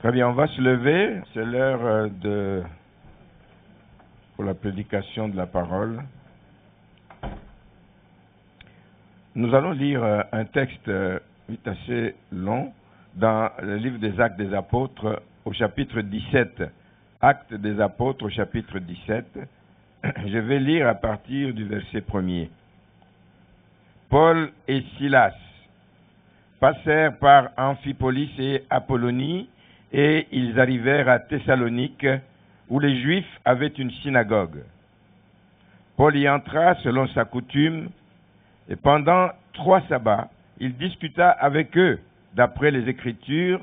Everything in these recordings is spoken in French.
Très bien, on va se lever. C'est l'heure pour la prédication de la parole. Nous allons lire un texte assez long dans le livre des Actes des Apôtres au chapitre 17. Actes des Apôtres au chapitre 17. Je vais lire à partir du verset 1er. Paul et Silas passèrent par Amphipolis et Apollonie, et ils arrivèrent à Thessalonique, où les Juifs avaient une synagogue. Paul y entra selon sa coutume, et pendant 3 sabbats, il discuta avec eux d'après les Écritures,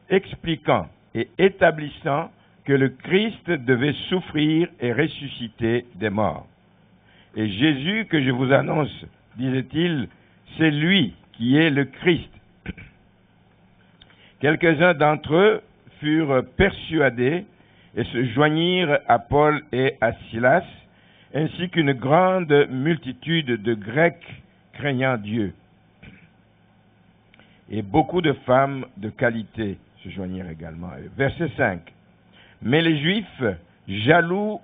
expliquant et établissant que le Christ devait souffrir et ressusciter des morts. Et Jésus que je vous annonce, disait-il, c'est lui qui est le Christ. Quelques-uns d'entre eux furent persuadés et se joignirent à Paul et à Silas, ainsi qu'une grande multitude de Grecs craignant Dieu. Et beaucoup de femmes de qualité se joignirent également à eux. Verset 5. Mais les Juifs, jaloux,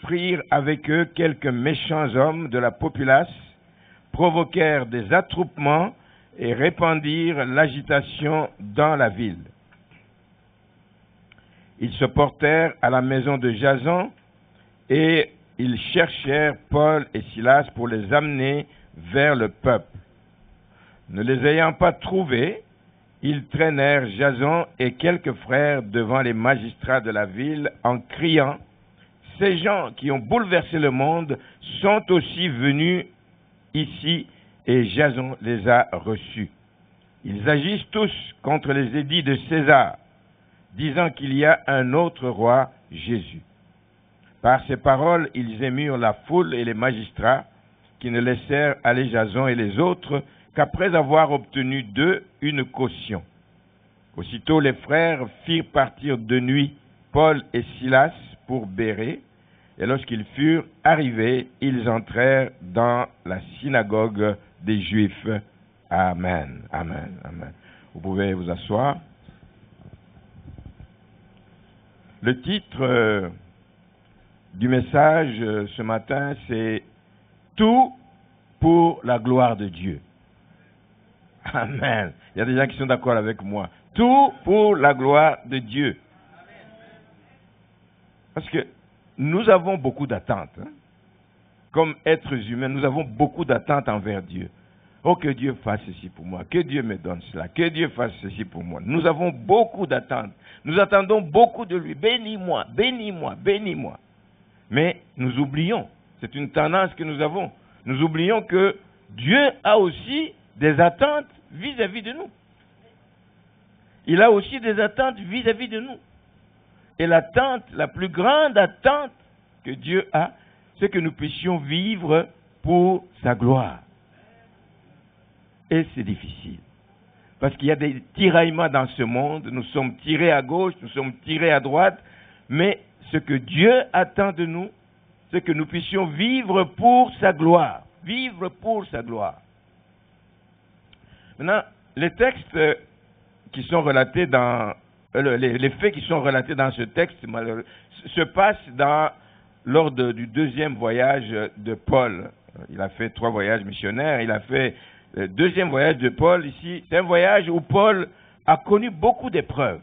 prirent avec eux quelques méchants hommes de la populace, provoquèrent des attroupements et répandirent l'agitation dans la ville. Ils se portèrent à la maison de Jason et ils cherchèrent Paul et Silas pour les amener vers le peuple. Ne les ayant pas trouvés, ils traînèrent Jason et quelques frères devant les magistrats de la ville en criant « Ces gens qui ont bouleversé le monde sont aussi venus ici et Jason les a reçus. Ils agissent tous contre les édits de César, disant qu'il y a un autre roi, Jésus. » Par ces paroles, ils émurent la foule et les magistrats, qui ne laissèrent aller Jason et les autres qu'après avoir obtenu d'eux une caution. Aussitôt les frères firent partir de nuit Paul et Silas pour Bérée, et lorsqu'ils furent arrivés, ils entrèrent dans la synagogue des Juifs. Amen, amen, amen. Vous pouvez vous asseoir. Le titre du message ce matin, c'est « Tout pour la gloire de Dieu ». Amen. Il y a des gens qui sont d'accord avec moi. Tout pour la gloire de Dieu. Parce que nous avons beaucoup d'attentes. Comme êtres humains, nous avons beaucoup d'attentes envers Dieu. Oh, que Dieu fasse ceci pour moi. Que Dieu me donne cela. Que Dieu fasse ceci pour moi. Nous avons beaucoup d'attentes. Nous attendons beaucoup de lui. Bénis-moi, bénis-moi, bénis-moi. Mais nous oublions. C'est une tendance que nous avons. Nous oublions que Dieu a aussi des attentes vis-à-vis de nous. Il a aussi des attentes vis-à-vis de nous. Et l'attente, la plus grande attente que Dieu a, c'est que nous puissions vivre pour sa gloire. Et c'est difficile. Parce qu'il y a des tiraillements dans ce monde. Nous sommes tirés à gauche, nous sommes tirés à droite. Mais ce que Dieu attend de nous, c'est que nous puissions vivre pour sa gloire. Vivre pour sa gloire. Maintenant, les textes qui sont relatés dans... les faits qui sont relatés dans ce texte se passent lors du 2e voyage de Paul. Il a fait 3 voyages missionnaires. Il a fait le 2e voyage de Paul ici. C'est un voyage où Paul a connu beaucoup d'épreuves.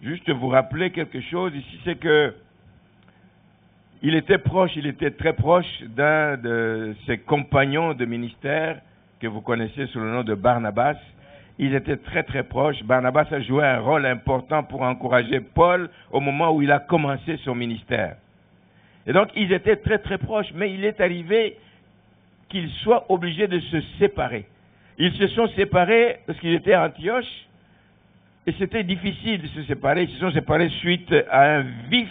Juste vous rappeler quelque chose ici, c'est que il était très proche d'un de ses compagnons de ministère que vous connaissez sous le nom de Barnabas. Ils étaient très très proches. Barnabas a joué un rôle important pour encourager Paul au moment où il a commencé son ministère. Et donc ils étaient très très proches, mais il est arrivé qu'ils soient obligés de se séparer. Ils se sont séparés parce qu'ils étaient à Antioche, et c'était difficile de se séparer. Ils se sont séparés suite à un vif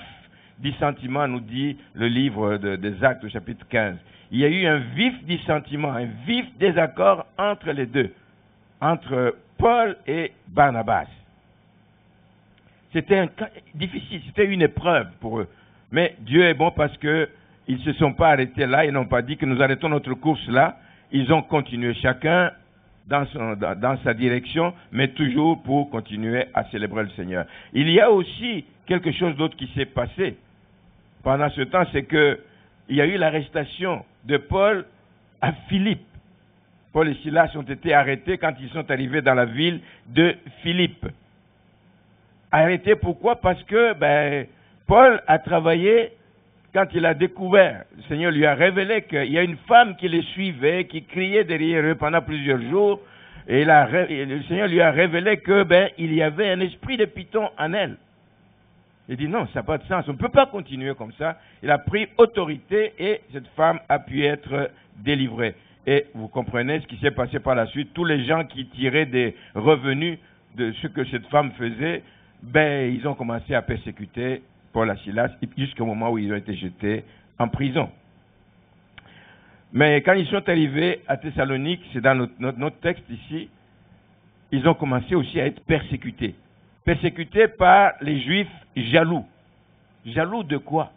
dissentiment, nous dit le livre des Actes au chapitre 15. Il y a eu un vif dissentiment, un vif désaccord entre les deux, entre Paul et Barnabas. C'était un cas difficile, c'était une épreuve pour eux. Mais Dieu est bon parce que ils se sont pas arrêtés là, ils n'ont pas dit que nous arrêtons notre course là. Ils ont continué chacun dans sa direction, mais toujours pour continuer à célébrer le Seigneur. Il y a aussi quelque chose d'autre qui s'est passé pendant ce temps, c'est que il y a eu l'arrestation de Paul à Philippe. Paul et Silas ont été arrêtés quand ils sont arrivés dans la ville de Philippe. Arrêtés pourquoi? Parce que Paul a travaillé quand il a découvert, le Seigneur lui a révélé qu'il y a une femme qui les suivait, qui criait derrière eux pendant plusieurs jours, et le Seigneur lui a révélé qu'il y avait un esprit de python en elle. Il dit non, ça n'a pas de sens, on ne peut pas continuer comme ça. Il a pris autorité et cette femme a pu être délivrée. Et vous comprenez ce qui s'est passé par la suite. Tous les gens qui tiraient des revenus de ce que cette femme faisait, ils ont commencé à persécuter Paul et Silas jusqu'au moment où ils ont été jetés en prison. Mais quand ils sont arrivés à Thessalonique, c'est dans notre texte ici, ils ont commencé aussi à être persécutés. Persécutés par les Juifs jaloux. Jaloux de quoi?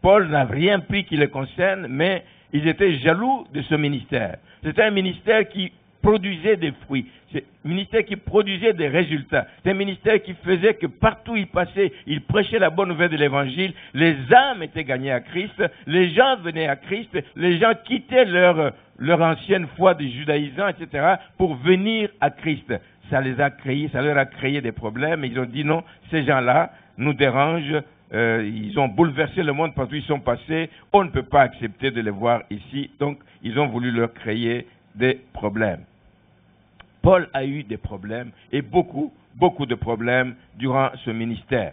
Paul n'a rien pris qui le concerne, mais ils étaient jaloux de ce ministère. C'était un ministère qui produisait des fruits. C'est un ministère qui produisait des résultats. C'est un ministère qui faisait que partout où il passait, il prêchait la bonne nouvelle de l'Évangile. Les âmes étaient gagnées à Christ. Les gens venaient à Christ. Les gens quittaient leur ancienne foi de judaïsants, etc., pour venir à Christ. Ça leur a créé des problèmes. Et ils ont dit non, ces gens-là nous dérangent. Ils ont bouleversé le monde partout où ils sont passés. On ne peut pas accepter de les voir ici. Donc, ils ont voulu leur créer des problèmes. Paul a eu des problèmes, et beaucoup de problèmes durant ce ministère.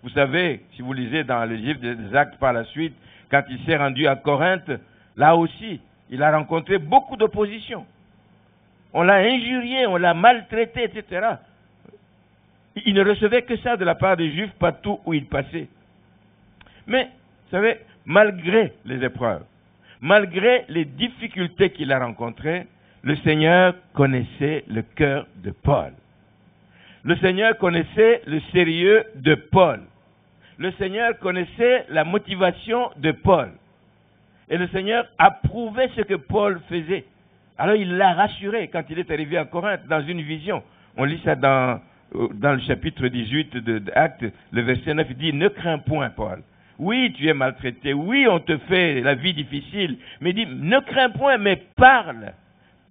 Vous savez, si vous lisez dans le livre des Actes par la suite, quand il s'est rendu à Corinthe, là aussi, il a rencontré beaucoup d'opposition. On l'a injurié, on l'a maltraité, etc. Il ne recevait que ça de la part des Juifs partout où il passait. Mais, vous savez, malgré les épreuves, malgré les difficultés qu'il a rencontrées, le Seigneur connaissait le cœur de Paul. Le Seigneur connaissait le sérieux de Paul. Le Seigneur connaissait la motivation de Paul. Et le Seigneur approuvait ce que Paul faisait. Alors il l'a rassuré quand il est arrivé à Corinthe dans une vision. On lit ça dans le chapitre 18 d'Actes, le verset 9, il dit « Ne crains point, Paul. Oui, tu es maltraité. Oui, on te fait la vie difficile. Mais il dit, ne crains point, mais parle.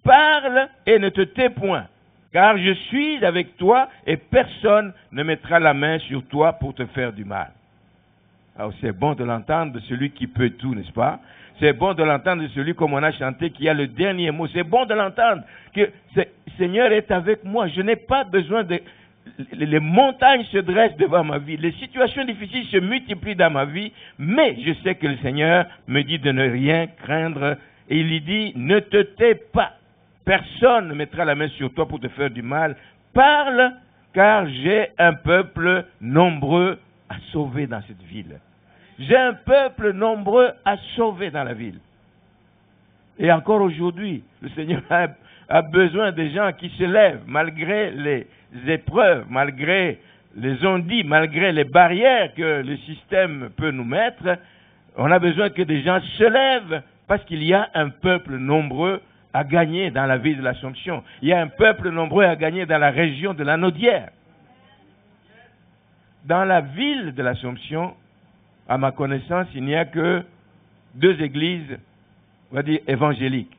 Parle et ne te tais point. Car je suis avec toi et personne ne mettra la main sur toi pour te faire du mal. » Alors c'est bon de l'entendre de celui qui peut tout, n'est-ce pas? C'est bon de l'entendre de celui, comme on a chanté, qui a le dernier mot. C'est bon de l'entendre que le Seigneur est avec moi. Je n'ai pas besoin de... Les montagnes se dressent devant ma vie. Les situations difficiles se multiplient dans ma vie. Mais je sais que le Seigneur me dit de ne rien craindre. Et il lui dit, ne te tais pas. Personne ne mettra la main sur toi pour te faire du mal. Parle, car j'ai un peuple nombreux à sauver dans cette ville. J'ai un peuple nombreux à sauver dans la ville. Et encore aujourd'hui, le Seigneur a besoin des gens qui se lèvent malgré les épreuves, malgré les ondits, malgré les barrières que le système peut nous mettre. On a besoin que des gens se lèvent parce qu'il y a un peuple nombreux à gagner dans la ville de l'Assomption. Il y a un peuple nombreux à gagner dans la région de la Naudière. Dans la ville de l'Assomption, à ma connaissance, il n'y a que 2 églises, on va dire, évangéliques.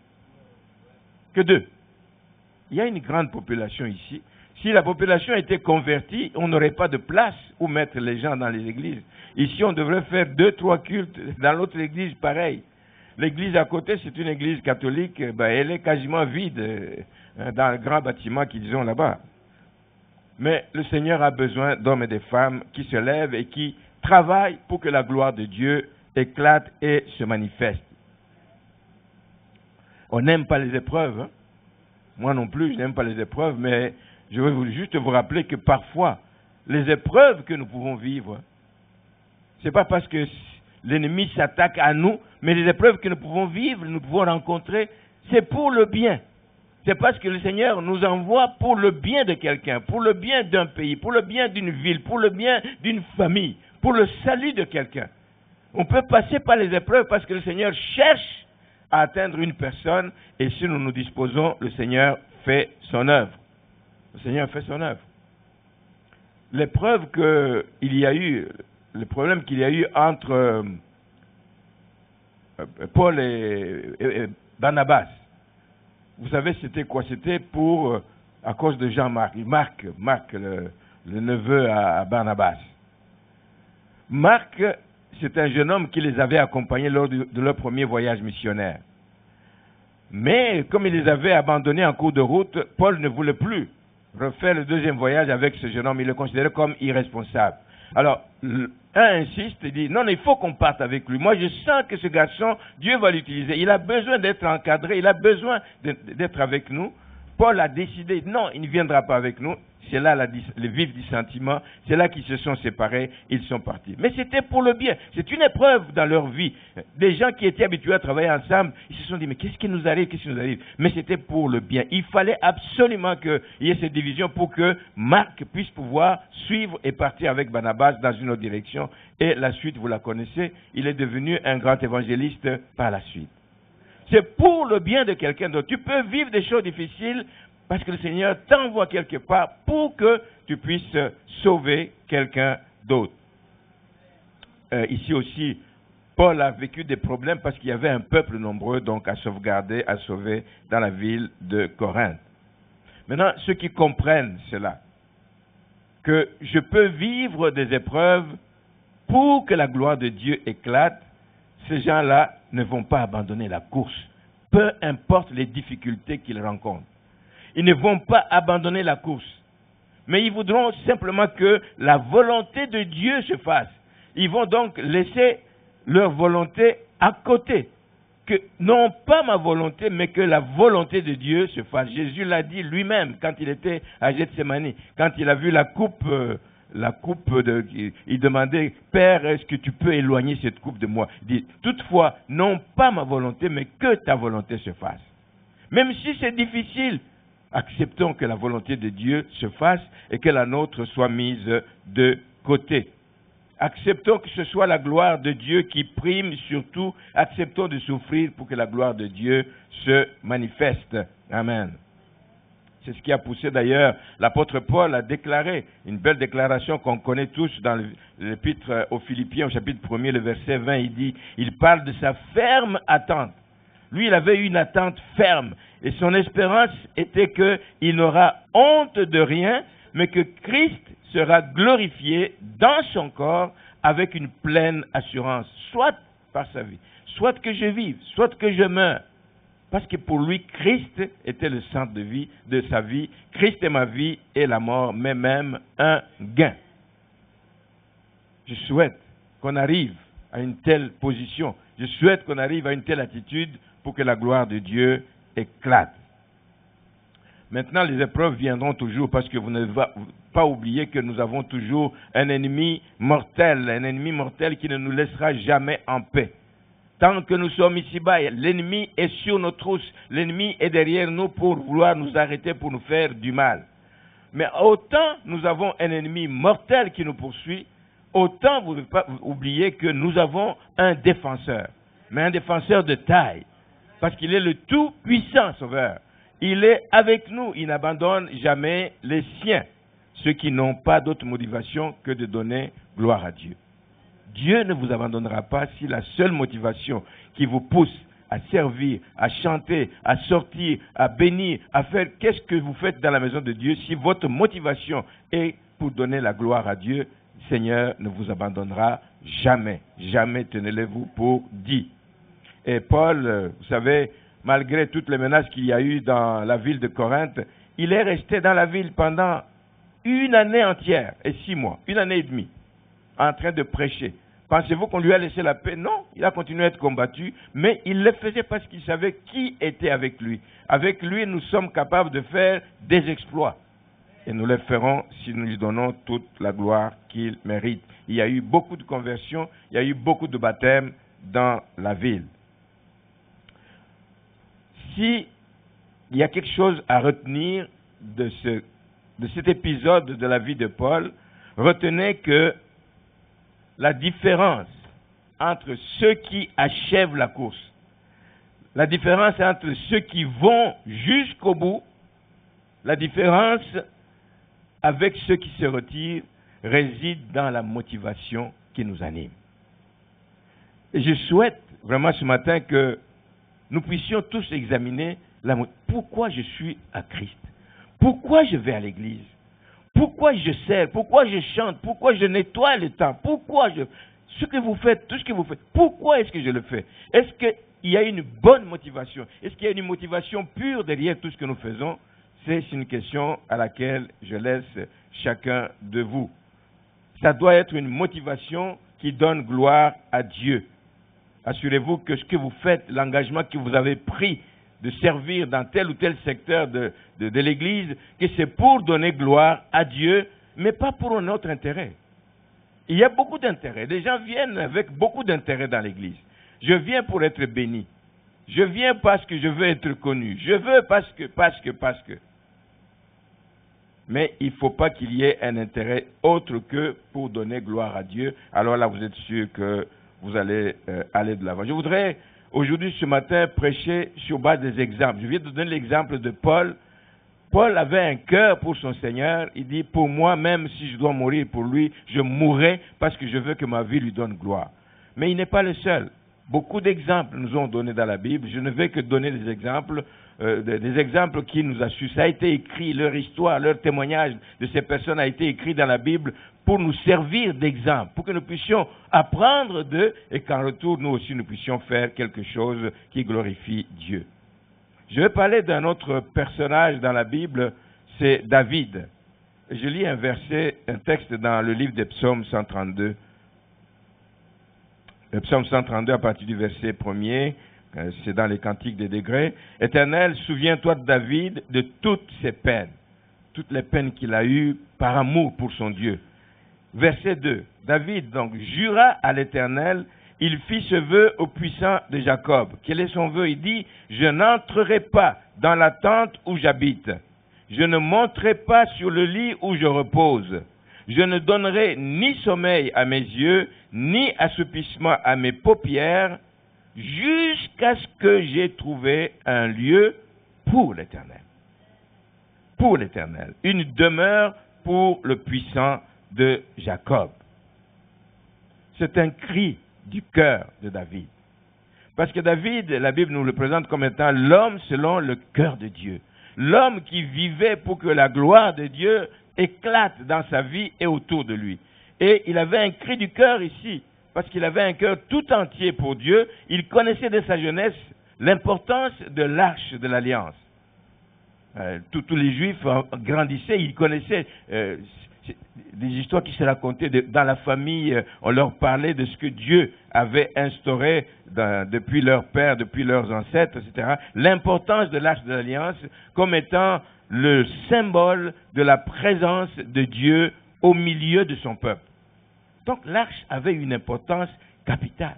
Que 2. Il y a une grande population ici. Si la population était convertie, on n'aurait pas de place où mettre les gens dans les églises. Ici, on devrait faire 2-3 cultes. Dans l'autre église, pareil. L'église à côté, c'est une église catholique. Elle est quasiment vide dans le grand bâtiment qu'ils ont là-bas. Mais le Seigneur a besoin d'hommes et de femmes qui se lèvent et qui travaillent pour que la gloire de Dieu éclate et se manifeste. On n'aime pas les épreuves. Hein? Moi non plus, je n'aime pas les épreuves, mais je veux juste vous rappeler que parfois, les épreuves que nous pouvons vivre, c'est pas parce que l'ennemi s'attaque à nous, mais les épreuves que nous pouvons vivre, nous pouvons rencontrer, c'est pour le bien. C'est parce que le Seigneur nous envoie pour le bien de quelqu'un, pour le bien d'un pays, pour le bien d'une ville, pour le bien d'une famille, pour le salut de quelqu'un. On peut passer par les épreuves parce que le Seigneur cherche à atteindre une personne et si nous nous disposons, le Seigneur fait son œuvre. Le Seigneur fait son œuvre. L'épreuve qu'il y a eu, le problème qu'il y a eu entre Paul et Barnabas, vous savez c'était quoi? C'était à cause de Jean-Marc, Marc le neveu à Barnabas. Marc, c'est un jeune homme qui les avait accompagnés lors de leur premier voyage missionnaire. Mais comme il les avait abandonnés en cours de route, Paul ne voulait plus refaire le deuxième voyage avec ce jeune homme. Il le considérait comme irresponsable. Alors, un insiste et dit, non, il faut qu'on parte avec lui. Moi, je sens que ce garçon, Dieu va l'utiliser. Il a besoin d'être encadré, il a besoin d'être avec nous. Paul a décidé, non, il ne viendra pas avec nous. C'est là le vif du sentiment, c'est là qu'ils se sont séparés, ils sont partis. Mais c'était pour le bien, c'est une épreuve dans leur vie. Des gens qui étaient habitués à travailler ensemble, ils se sont dit, mais qu'est-ce qui nous arrive? Mais c'était pour le bien. Il fallait absolument qu'il y ait cette division pour que Marc puisse pouvoir suivre et partir avec Barnabas dans une autre direction. Et la suite, vous la connaissez, il est devenu un grand évangéliste par la suite. C'est pour le bien de quelqu'un d'autre. Tu peux vivre des choses difficiles, parce que le Seigneur t'envoie quelque part pour que tu puisses sauver quelqu'un d'autre. Ici aussi, Paul a vécu des problèmes parce qu'il y avait un peuple nombreux donc à sauvegarder, à sauver dans la ville de Corinthe. Maintenant, ceux qui comprennent cela, que je peux vivre des épreuves pour que la gloire de Dieu éclate, ces gens-là ne vont pas abandonner la course, peu importe les difficultés qu'ils rencontrent. Ils ne vont pas abandonner la course, mais ils voudront simplement que la volonté de Dieu se fasse. Ils vont donc laisser leur volonté à côté. Que non pas ma volonté, mais que la volonté de Dieu se fasse. Jésus l'a dit lui-même quand il était à Gethsémani, quand il a vu la coupe il demandait, Père, est-ce que tu peux éloigner cette coupe de moi? Il dit, toutefois, non pas ma volonté, mais que ta volonté se fasse. Même si c'est difficile, acceptons que la volonté de Dieu se fasse et que la nôtre soit mise de côté. Acceptons que ce soit la gloire de Dieu qui prime surtout. Acceptons de souffrir pour que la gloire de Dieu se manifeste. Amen. C'est ce qui a poussé d'ailleurs l'apôtre Paul à déclarer une belle déclaration qu'on connaît tous dans l'épître aux Philippiens au chapitre 1er, le verset 20. Il parle de sa ferme attente. Lui, il avait une attente ferme. Et son espérance était qu'il n'aura honte de rien, mais que Christ sera glorifié dans son corps avec une pleine assurance, soit par sa vie, soit que je vive, soit que je meure. Parce que pour lui, Christ était le centre de sa vie. Christ est ma vie et la mort, mais même un gain. Je souhaite qu'on arrive à une telle position. Je souhaite qu'on arrive à une telle attitude pour que la gloire de Dieu éclate. Maintenant, les épreuves viendront toujours parce que vous ne devez pas oublier que nous avons toujours un ennemi mortel qui ne nous laissera jamais en paix. Tant que nous sommes ici-bas, l'ennemi est sur nos trousses, l'ennemi est derrière nous pour vouloir nous arrêter, pour nous faire du mal. Mais autant nous avons un ennemi mortel qui nous poursuit, autant vous ne devez pas oublier que nous avons un défenseur, mais un défenseur de taille, parce qu'il est le tout-puissant sauveur. Il est avec nous, il n'abandonne jamais les siens, ceux qui n'ont pas d'autre motivation que de donner gloire à Dieu. Dieu ne vous abandonnera pas si la seule motivation qui vous pousse à servir, à chanter, à sortir, à bénir, à faire qu'est-ce que vous faites dans la maison de Dieu, si votre motivation est pour donner la gloire à Dieu, le Seigneur ne vous abandonnera jamais. Jamais, tenez-le-vous pour dit. Et Paul, vous savez, malgré toutes les menaces qu'il y a eu dans la ville de Corinthe, il est resté dans la ville pendant 1 année entière et 6 mois, 1 année et demie, en train de prêcher. Pensez-vous qu'on lui a laissé la paix? Non, il a continué à être combattu, mais il le faisait parce qu'il savait qui était avec lui. Avec lui, nous sommes capables de faire des exploits. Et nous les ferons si nous lui donnons toute la gloire qu'il mérite. Il y a eu beaucoup de conversions, il y a eu beaucoup de baptêmes dans la ville. Si il y a quelque chose à retenir de cet épisode de la vie de Paul, retenez que la différence entre ceux qui achèvent la course, la différence entre ceux qui vont jusqu'au bout La différence avec ceux qui se retirent réside dans la motivation qui nous anime. Et je souhaite vraiment ce matin que nous puissions tous examiner pourquoi je suis à Christ, pourquoi je vais à l'église, pourquoi je sers, pourquoi je chante, pourquoi je nettoie le temple, ce que vous faites, tout ce que vous faites, pourquoi est-ce que je le fais? Est-ce qu'il y a une bonne motivation? Est-ce qu'il y a une motivation pure derrière tout ce que nous faisons? C'est une question à laquelle je laisse chacun de vous. Ça doit être une motivation qui donne gloire à Dieu. Assurez-vous que ce que vous faites, l'engagement que vous avez pris de servir dans tel ou tel secteur de l'Église, que c'est pour donner gloire à Dieu, mais pas pour notre intérêt. Il y a beaucoup d'intérêts. Les gens viennent avec beaucoup d'intérêt dans l'Église. Je viens pour être béni. Je viens parce que je veux être connu. Je veux parce que. Mais il ne faut pas qu'il y ait un intérêt autre que pour donner gloire à Dieu. Alors là, vous êtes sûr que vous allez aller de l'avant. Je voudrais aujourd'hui, ce matin, prêcher sur base des exemples. Je viens de donner l'exemple de Paul. Paul avait un cœur pour son Seigneur. Il dit, pour moi, même si je dois mourir pour lui, je mourrai parce que je veux que ma vie lui donne gloire. Mais il n'est pas le seul. Beaucoup d'exemples nous ont donnés dans la Bible. Je ne vais que donner des exemples qui nous assurent. Ça a été écrit, leur histoire, leur témoignage de ces personnes a été écrit dans la Bible pour nous servir d'exemple, pour que nous puissions apprendre d'eux et qu'en retour, nous aussi, nous puissions faire quelque chose qui glorifie Dieu. Je vais parler d'un autre personnage dans la Bible, c'est David. Je lis un texte dans le livre des Psaumes 132. Le Psaume 132 à partir du verset 1er, c'est dans les Cantiques des degrés. Éternel, souviens-toi de David de toutes ses peines, toutes les peines qu'il a eues par amour pour son Dieu. Verset 2. David donc jura à l'Éternel, il fit ce vœu au puissant de Jacob. Quel est son vœu? Il dit, je n'entrerai pas dans la tente où j'habite. Je ne monterai pas sur le lit où je repose. Je ne donnerai ni sommeil à mes yeux, ni assoupissement à mes paupières, jusqu'à ce que j'aie trouvé un lieu pour l'Éternel. Pour l'Éternel. Une demeure pour le puissant de Jacob. C'est un cri du cœur de David. Parce que David, la Bible nous le présente comme étant l'homme selon le cœur de Dieu. L'homme qui vivait pour que la gloire de Dieu éclate dans sa vie et autour de lui. Et il avait un cri du cœur ici, parce qu'il avait un cœur tout entier pour Dieu. Il connaissait dès sa jeunesse l'importance de l'arche de l'alliance. Tous les Juifs grandissaient, ils connaissaient des histoires qui se racontaient dans la famille. On leur parlait de ce que Dieu avait instauré depuis leurs pères, depuis leurs ancêtres, etc. L'importance de l'arche de l'alliance comme étant le symbole de la présence de Dieu au milieu de son peuple. Donc l'arche avait une importance capitale.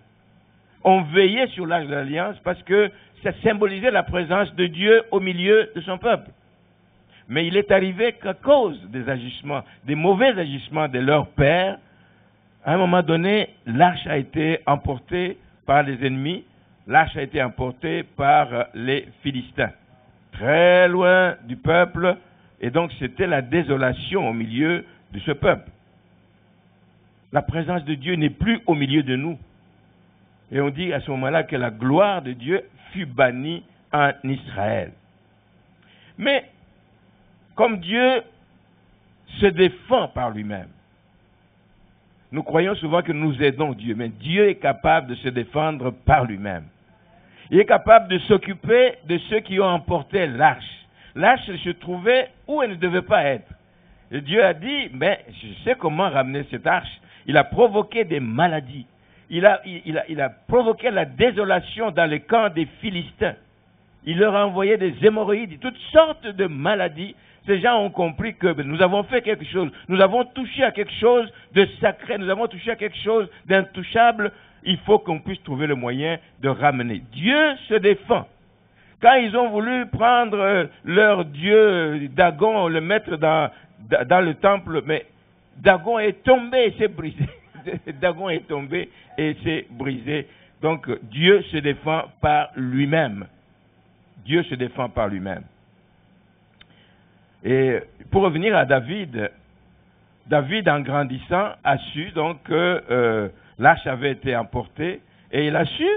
On veillait sur l'arche de l'alliance parce que ça symbolisait la présence de Dieu au milieu de son peuple. Mais il est arrivé qu'à cause des agissements, des mauvais agissements de leur père, à un moment donné, l'arche a été emportée par les ennemis, l'arche a été emportée par les Philistins, très loin du peuple, et donc c'était la désolation au milieu de ce peuple. La présence de Dieu n'est plus au milieu de nous. Et on dit à ce moment-là que la gloire de Dieu fut bannie en Israël. Mais, comme Dieu se défend par lui-même, nous croyons souvent que nous aidons Dieu, mais Dieu est capable de se défendre par lui-même. Il est capable de s'occuper de ceux qui ont emporté l'arche. L'arche se trouvait où elle ne devait pas être. Et Dieu a dit, mais je sais comment ramener cette arche. Il a provoqué des maladies. Il a provoqué la désolation dans le camp des Philistins. Il leur a envoyé des hémorroïdes, toutes sortes de maladies. Ces gens ont compris que nous avons fait quelque chose. Nous avons touché à quelque chose de sacré. Nous avons touché à quelque chose d'intouchable. Il faut qu'on puisse trouver le moyen de ramener. Dieu se défend. Quand ils ont voulu prendre leur dieu Dagon, le mettre dans le temple, mais Dagon est tombé et s'est brisé. Dagon est tombé et s'est brisé. Donc Dieu se défend par lui-même. Dieu se défend par lui-même. Et pour revenir à David, David, en grandissant, a su donc que l'arche avait été emportée et il a su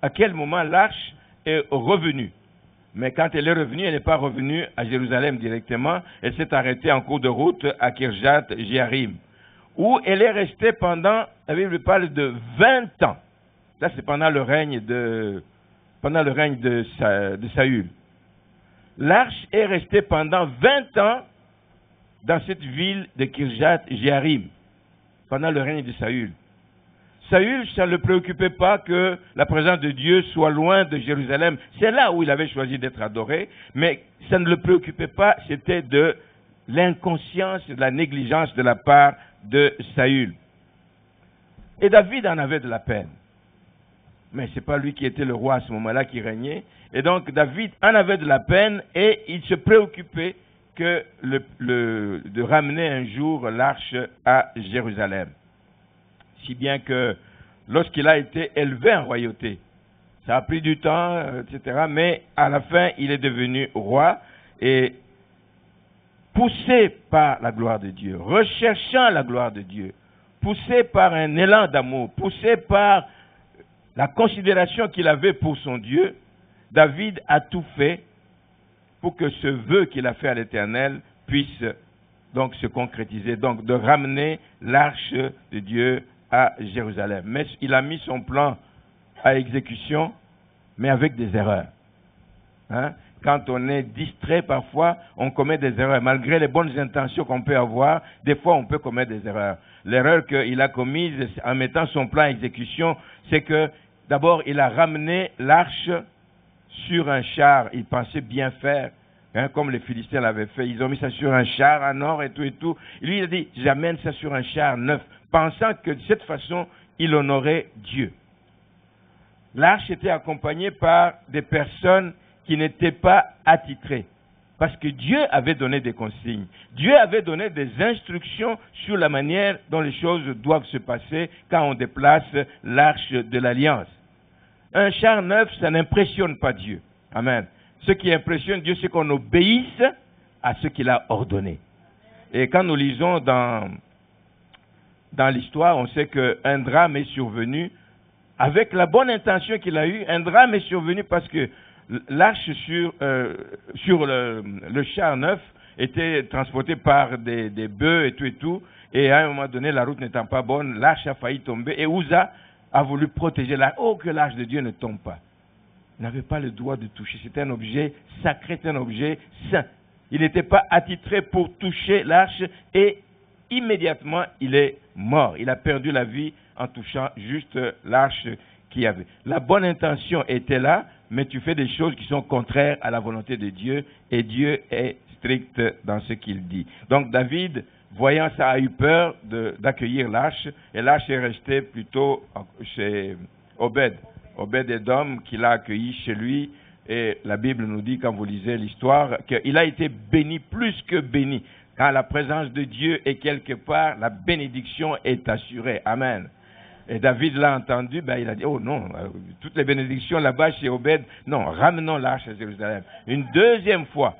à quel moment l'arche est revenue. Mais quand elle est revenue, elle n'est pas revenue à Jérusalem directement. Elle s'est arrêtée en cours de route à Kirjath-Jéarim, où elle est restée pendant, la Bible parle de 20 ans. Là, c'est pendant le règne de Saül. L'arche est restée pendant 20 ans dans cette ville de Kirjath-Jéarim, pendant le règne de Saül. Saül, ça ne le préoccupait pas que la présence de Dieu soit loin de Jérusalem. C'est là où il avait choisi d'être adoré, mais ça ne le préoccupait pas, c'était de l'inconscience, de la négligence de la part de Saül. Et David en avait de la peine. Mais ce n'est pas lui qui était le roi à ce moment-là qui régnait. Et donc David en avait de la peine et il se préoccupait de ramener un jour l'arche à Jérusalem. Si bien que lorsqu'il a été élevé en royauté, ça a pris du temps, etc., mais à la fin, il est devenu roi et poussé par la gloire de Dieu, recherchant la gloire de Dieu, poussé par un élan d'amour, poussé par la considération qu'il avait pour son Dieu, David a tout fait pour que ce vœu qu'il a fait à l'Éternel puisse donc se concrétiser, donc de ramener l'arche de Dieu à Jérusalem. Mais il a mis son plan à exécution, mais avec des erreurs. Quand on est distrait parfois, on commet des erreurs. Malgré les bonnes intentions qu'on peut avoir, des fois on peut commettre des erreurs. L'erreur qu'il a commise en mettant son plan à exécution, c'est que d'abord il a ramené l'arche sur un char. Il pensait bien faire, comme les Philistins l'avaient fait. Ils ont mis ça sur un char en or et tout. Et lui il a dit, j'amène ça sur un char neuf, pensant que de cette façon, il honorait Dieu. L'arche était accompagnée par des personnes qui n'étaient pas attitrées, parce que Dieu avait donné des consignes. Dieu avait donné des instructions sur la manière dont les choses doivent se passer quand on déplace l'arche de l'Alliance. Un char neuf, ça n'impressionne pas Dieu. Amen. Ce qui impressionne Dieu, c'est qu'on obéisse à ce qu'il a ordonné. Et quand nous lisons dans l'histoire, on sait qu'un drame est survenu avec la bonne intention qu'il a eue. Un drame est survenu parce que l'arche sur le char neuf était transportée par des bœufs et tout. Et à un moment donné, la route n'étant pas bonne, l'arche a failli tomber. Et Uza a voulu protéger l'arche. Oh, que l'arche de Dieu ne tombe pas. Il n'avait pas le droit de toucher. C'était un objet sacré, c'était un objet saint. Il n'était pas attitré pour toucher l'arche et immédiatement, il est mort. Il a perdu la vie en touchant juste l'arche qu'il y avait. La bonne intention était là, mais tu fais des choses qui sont contraires à la volonté de Dieu, et Dieu est strict dans ce qu'il dit. Donc David, voyant ça, a eu peur d'accueillir l'arche, et l'arche est restée plutôt chez Obed-Édom, qui l'a accueilli chez lui, et la Bible nous dit, quand vous lisez l'histoire, qu'il a été béni plus que béni. Quand la présence de Dieu est quelque part, la bénédiction est assurée. Amen. Et David l'a entendu, il a dit, oh non, toutes les bénédictions là-bas chez Obed, non, ramenons l'arche à Jérusalem. Une deuxième fois,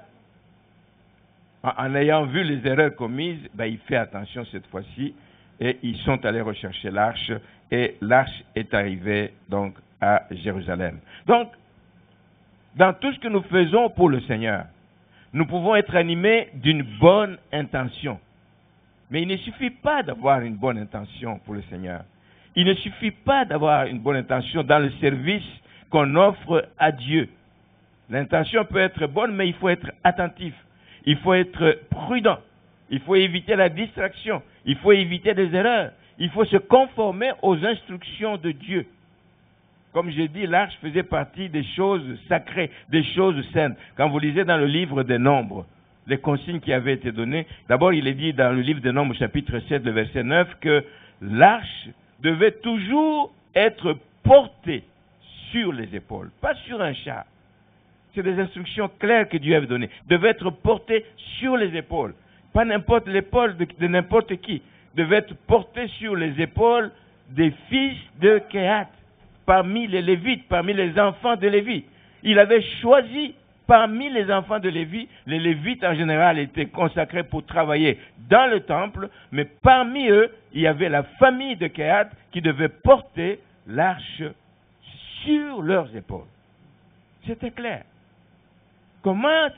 en ayant vu les erreurs commises, il fait attention cette fois-ci, et ils sont allés rechercher l'arche, et l'arche est arrivée donc à Jérusalem. Donc, dans tout ce que nous faisons pour le Seigneur, nous pouvons être animés d'une bonne intention. Mais il ne suffit pas d'avoir une bonne intention pour le Seigneur. Il ne suffit pas d'avoir une bonne intention dans le service qu'on offre à Dieu. L'intention peut être bonne, mais il faut être attentif. Il faut être prudent. Il faut éviter la distraction. Il faut éviter des erreurs. Il faut se conformer aux instructions de Dieu. Comme j'ai dit, l'arche faisait partie des choses sacrées, des choses saintes. Quand vous lisez dans le livre des Nombres, les consignes qui avaient été données, d'abord il est dit dans le livre des Nombres, chapitre 7, le verset 9, que l'arche devait toujours être portée sur les épaules, pas sur un char. C'est des instructions claires que Dieu avait données. Devait être portée sur les épaules. Pas n'importe l'épaule de n'importe qui. Devait être portée sur les épaules des fils de Kehat, parmi les Lévites, parmi les enfants de Lévi. Il avait choisi parmi les enfants de Lévi, les Lévites en général étaient consacrés pour travailler dans le temple, mais parmi eux, il y avait la famille de Kehat qui devait porter l'arche sur leurs épaules. C'était clair. Comment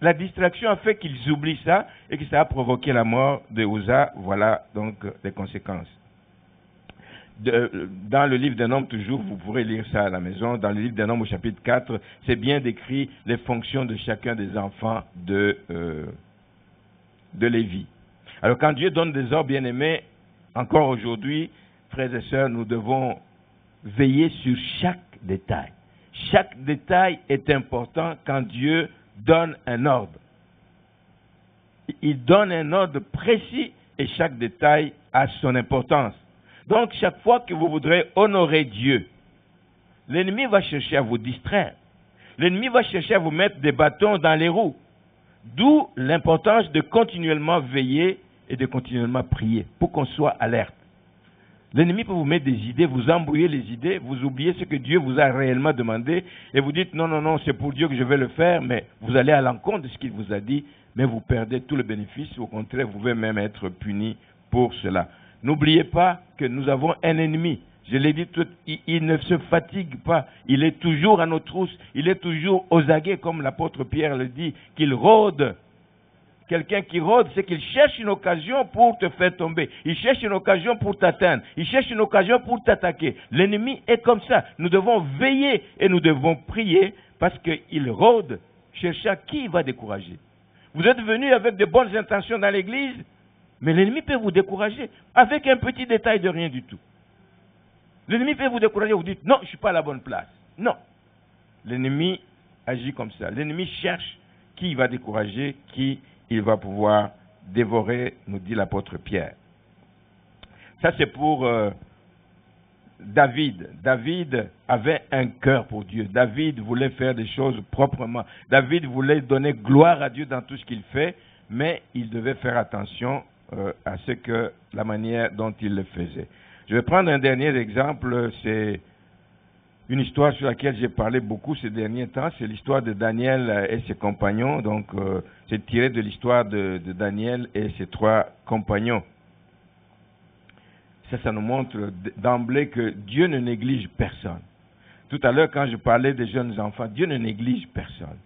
la distraction a fait qu'ils oublient ça et que ça a provoqué la mort de Uza? Voilà donc les conséquences. Dans le livre des Nombres, toujours, vous pourrez lire ça à la maison, dans le livre des Nombres au chapitre 4, c'est bien décrit les fonctions de chacun des enfants de Lévi. Alors quand Dieu donne des ordres bien-aimés, encore aujourd'hui, frères et sœurs, nous devons veiller sur chaque détail. Chaque détail est important quand Dieu donne un ordre. Il donne un ordre précis et chaque détail a son importance. Donc, chaque fois que vous voudrez honorer Dieu, l'ennemi va chercher à vous distraire. L'ennemi va chercher à vous mettre des bâtons dans les roues. D'où l'importance de continuellement veiller et de continuellement prier pour qu'on soit alerte. L'ennemi peut vous mettre des idées, vous embrouiller les idées, vous oubliez ce que Dieu vous a réellement demandé et vous dites non, c'est pour Dieu que je vais le faire, mais vous allez à l'encontre de ce qu'il vous a dit, mais vous perdez tout le bénéfice. Au contraire, vous pouvez même être puni pour cela. N'oubliez pas que nous avons un ennemi. Je l'ai dit, il ne se fatigue pas. Il est toujours à nos trousses. Il est toujours aux aguets, comme l'apôtre Pierre le dit, qu'il rôde. Quelqu'un qui rôde, c'est qu'il cherche une occasion pour te faire tomber. Il cherche une occasion pour t'atteindre. Il cherche une occasion pour t'attaquer. L'ennemi est comme ça. Nous devons veiller et nous devons prier parce qu'il rôde, cherchant qui va décourager. Vous êtes venus avec de bonnes intentions dans l'église, mais l'ennemi peut vous décourager avec un petit détail de rien du tout. L'ennemi peut vous décourager, vous dites, non, je ne suis pas à la bonne place. Non. L'ennemi agit comme ça. L'ennemi cherche qui va décourager, qui il va pouvoir dévorer, nous dit l'apôtre Pierre. Ça, c'est pour David. David avait un cœur pour Dieu. David voulait faire des choses proprement. David voulait donner gloire à Dieu dans tout ce qu'il fait, mais il devait faire attention à la manière dont il le faisait. Je vais prendre un dernier exemple, c'est une histoire sur laquelle j'ai parlé beaucoup ces derniers temps, c'est l'histoire de Daniel et ses compagnons. Donc, c'est tiré de l'histoire de Daniel et ses 3 compagnons. Ça nous montre d'emblée que Dieu ne néglige personne. Tout à l'heure, quand je parlais des jeunes enfants, Dieu ne néglige personne.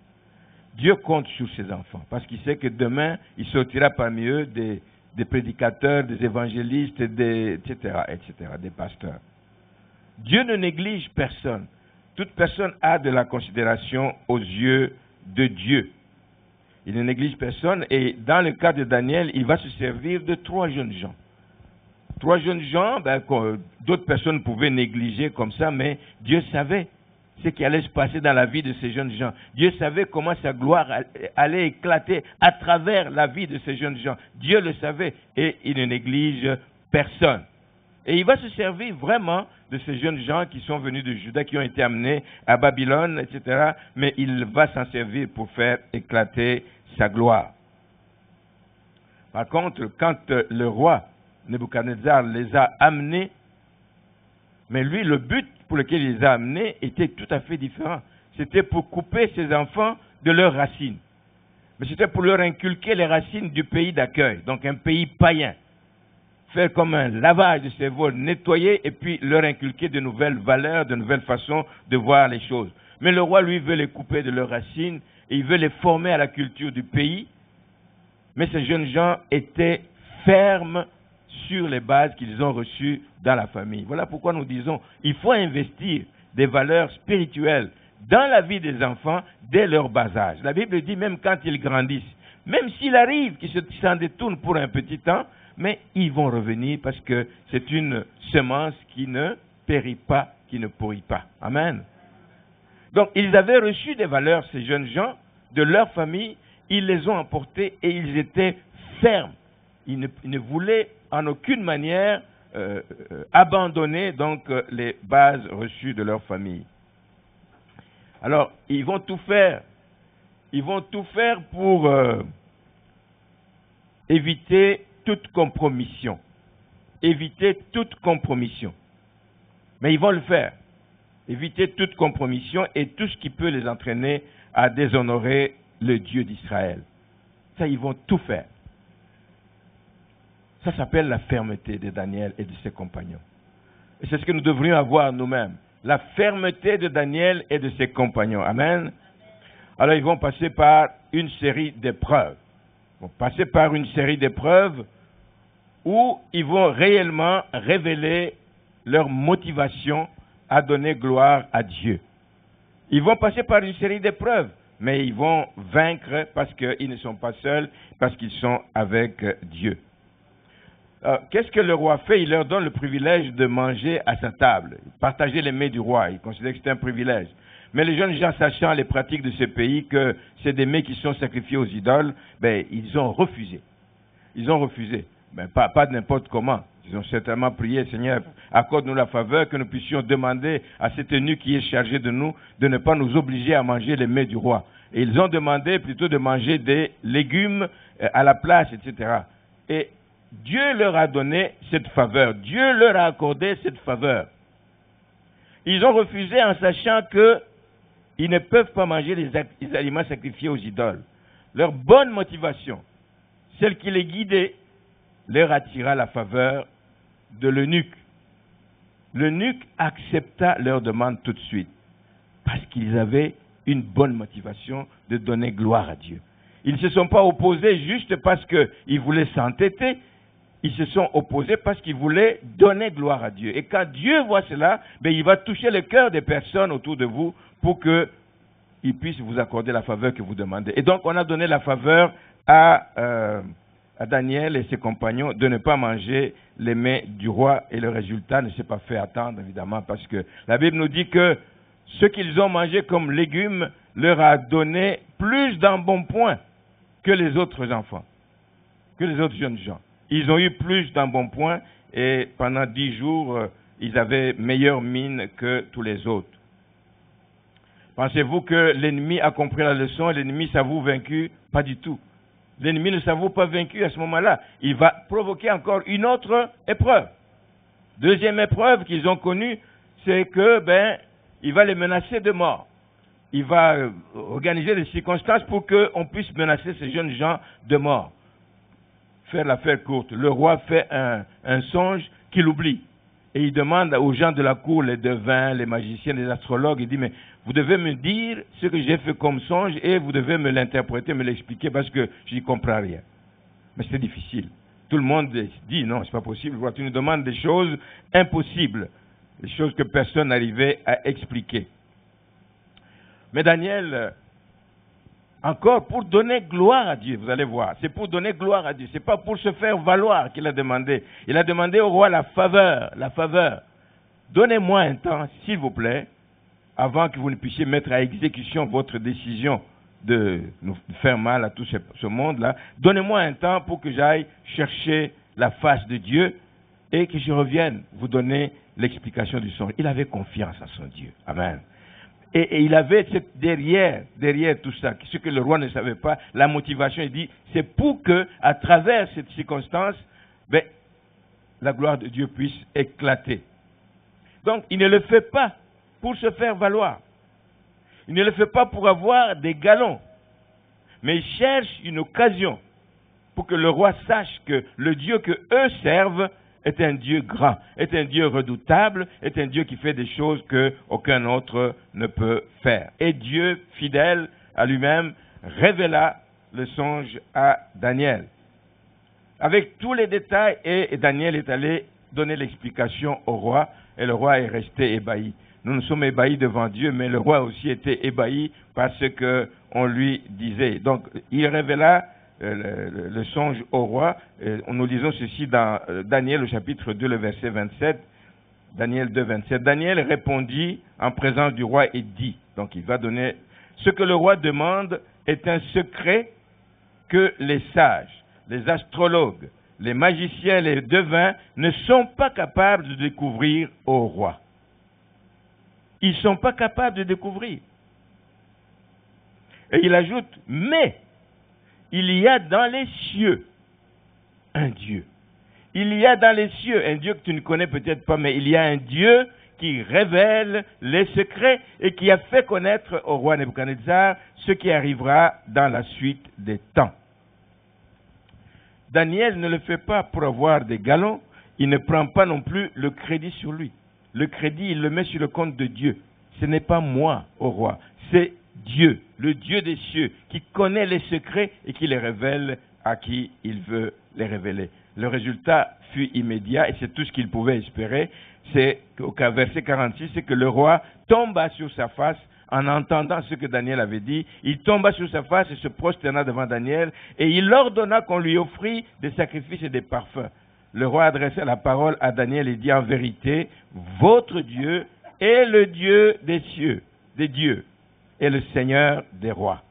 Dieu compte sur ses enfants, parce qu'il sait que demain, il sortira parmi eux des prédicateurs, des évangélistes, etc., des pasteurs. Dieu ne néglige personne. Toute personne a de la considération aux yeux de Dieu. Il ne néglige personne et dans le cas de Daniel, il va se servir de 3 jeunes gens. 3 jeunes gens, d'autres personnes pouvaient négliger comme ça, mais Dieu savait ce qui allait se passer dans la vie de ces jeunes gens. Dieu savait comment sa gloire allait éclater à travers la vie de ces jeunes gens. Dieu le savait et il ne néglige personne. Et il va se servir vraiment de ces jeunes gens qui sont venus de Juda, qui ont été amenés à Babylone, etc. Mais il va s'en servir pour faire éclater sa gloire. Par contre, quand le roi Nebuchadnezzar les a amenés, mais lui, le but pour lequel il les a amenés était tout à fait différent. C'était pour couper ses enfants de leurs racines. Mais c'était pour leur inculquer les racines du pays d'accueil, donc un pays païen. Faire comme un lavage de cerveau, nettoyer et puis leur inculquer de nouvelles valeurs, de nouvelles façons de voir les choses. Mais le roi, lui, veut les couper de leurs racines et il veut les former à la culture du pays. Mais ces jeunes gens étaient fermes sur les bases qu'ils ont reçues dans la famille. Voilà pourquoi nous disons, il faut investir des valeurs spirituelles dans la vie des enfants dès leur bas âge. La Bible dit même quand ils grandissent, même s'il arrive qu'ils s'en détournent pour un petit temps, mais ils vont revenir parce que c'est une semence qui ne périt pas, qui ne pourrit pas. Amen. Donc, ils avaient reçu des valeurs, ces jeunes gens, de leur famille, ils les ont emportées et ils étaient fermes. Ils ne voulaient en aucune manière abandonner donc les bases reçues de leur famille. Alors, ils vont tout faire. Ils vont tout faire pour éviter toute compromission. Éviter toute compromission. Mais ils vont le faire. Éviter toute compromission et tout ce qui peut les entraîner à déshonorer le Dieu d'Israël. Ça, ils vont tout faire. Ça s'appelle la fermeté de Daniel et de ses compagnons. Et c'est ce que nous devrions avoir nous-mêmes. La fermeté de Daniel et de ses compagnons. Amen. Alors, ils vont passer par une série d'épreuves. Ils vont passer par une série d'épreuves où ils vont réellement révéler leur motivation à donner gloire à Dieu. Ils vont passer par une série d'épreuves, mais ils vont vaincre parce qu'ils ne sont pas seuls, parce qu'ils sont avec Dieu. Qu'est-ce que le roi fait? Il leur donne le privilège de manger à sa table, partager les mets du roi. Il considère que c'est un privilège. Mais les jeunes gens, sachant les pratiques de ce pays, que c'est des mets qui sont sacrifiés aux idoles, ben, ils ont refusé. Ils ont refusé. Ben, pas de n'importe comment. Ils ont certainement prié, Seigneur, accorde-nous la faveur que nous puissions demander à cet eunuque qui est chargé de nous de ne pas nous obliger à manger les mets du roi. Et ils ont demandé plutôt de manger des légumes à la place, etc. Et Dieu leur a donné cette faveur. Dieu leur a accordé cette faveur. Ils ont refusé en sachant qu'ils ne peuvent pas manger les aliments sacrifiés aux idoles. Leur bonne motivation, celle qui les guidait, leur attira la faveur de l'eunuque. L'eunuque accepta leur demande tout de suite parce qu'ils avaient une bonne motivation de donner gloire à Dieu. Ils ne se sont pas opposés juste parce qu'ils voulaient s'entêter. Ils se sont opposés parce qu'ils voulaient donner gloire à Dieu. Et quand Dieu voit cela, ben, il va toucher le cœur des personnes autour de vous pour qu'il puisse vous accorder la faveur que vous demandez. Et donc, on a donné la faveur à Daniel et ses compagnons de ne pas manger les mets du roi. Et le résultat ne s'est pas fait attendre, évidemment, parce que la Bible nous dit que ce qu'ils ont mangé comme légumes leur a donné plus d'embonpoint que les autres enfants, que les autres jeunes gens. Ils ont eu plus d'embonpoint et pendant 10 jours, ils avaient meilleure mine que tous les autres. Pensez-vous que l'ennemi a compris la leçon et l'ennemi s'avoue vaincu? Pas du tout. L'ennemi ne s'avoue pas vaincu à ce moment-là. Il va provoquer encore une autre épreuve. Deuxième épreuve qu'ils ont connue, c'est que, il va les menacer de mort. Il va organiser des circonstances pour qu'on puisse menacer ces jeunes gens de mort. Faire l'affaire courte, le roi fait un songe qu'il oublie. Et il demande aux gens de la cour, les devins, les magiciens, les astrologues, il dit, mais vous devez me dire ce que j'ai fait comme songe et vous devez me l'interpréter, me l'expliquer parce que je n'y comprends rien. Mais c'est difficile. Tout le monde dit, non, c'est pas possible. Tu nous demandes des choses impossibles, des choses que personne n'arrivait à expliquer. Mais Daniel, encore pour donner gloire à Dieu, vous allez voir, c'est pour donner gloire à Dieu, c'est pas pour se faire valoir qu'il a demandé. Il a demandé au roi la faveur. Donnez-moi un temps, s'il vous plaît, avant que vous ne puissiez mettre à exécution votre décision de nous faire mal à tout ce monde-là. Donnez-moi un temps pour que j'aille chercher la face de Dieu et que je revienne vous donner l'explication du songe. Il avait confiance en son Dieu. Amen. Et il avait derrière tout ça, ce que le roi ne savait pas, la motivation, il dit, c'est pour que, à travers cette circonstance, la gloire de Dieu puisse éclater. Donc, il ne le fait pas pour se faire valoir. Il ne le fait pas pour avoir des galons. Mais il cherche une occasion pour que le roi sache que le Dieu que eux servent est un Dieu grand, est un Dieu redoutable, est un Dieu qui fait des choses qu'aucun autre ne peut faire. Et Dieu, fidèle à lui-même, révéla le songe à Daniel. Avec tous les détails, et Daniel est allé donner l'explication au roi, et le roi est resté ébahi. Nous sommes ébahis devant Dieu, mais le roi aussi était ébahi par ce qu'on lui disait. Donc, il révéla le songe au roi. Nous lisons ceci dans Daniel, au chapitre 2, le verset 27. Daniel 2, 27. Daniel répondit en présence du roi et dit, donc il va donner, ce que le roi demande est un secret que les sages, les astrologues, les magiciens, les devins ne sont pas capables de découvrir au roi. Ils ne sont pas capables de découvrir. Et il ajoute, mais il y a dans les cieux un Dieu. Il y a dans les cieux un Dieu que tu ne connais peut-être pas, mais il y a un Dieu qui qui révèle les secrets et qui a fait connaître au roi Nebuchadnezzar ce qui arrivera dans la suite des temps. Daniel ne le fait pas pour avoir des galons, il ne prend pas non plus le crédit sur lui. Le crédit, il le met sur le compte de Dieu. Ce n'est pas moi, au roi, c'est Dieu, le Dieu des cieux, qui connaît les secrets et qui les révèle à qui il veut les révéler. Le résultat fut immédiat et c'est tout ce qu'il pouvait espérer. C'est au verset 46, c'est que le roi tomba sur sa face en entendant ce que Daniel avait dit. Il tomba sur sa face et se prosterna devant Daniel et il ordonna qu'on lui offrit des sacrifices et des parfums. Le roi adressa la parole à Daniel et dit en vérité, votre Dieu est le Dieu des cieux, des dieux, et le Seigneur des rois.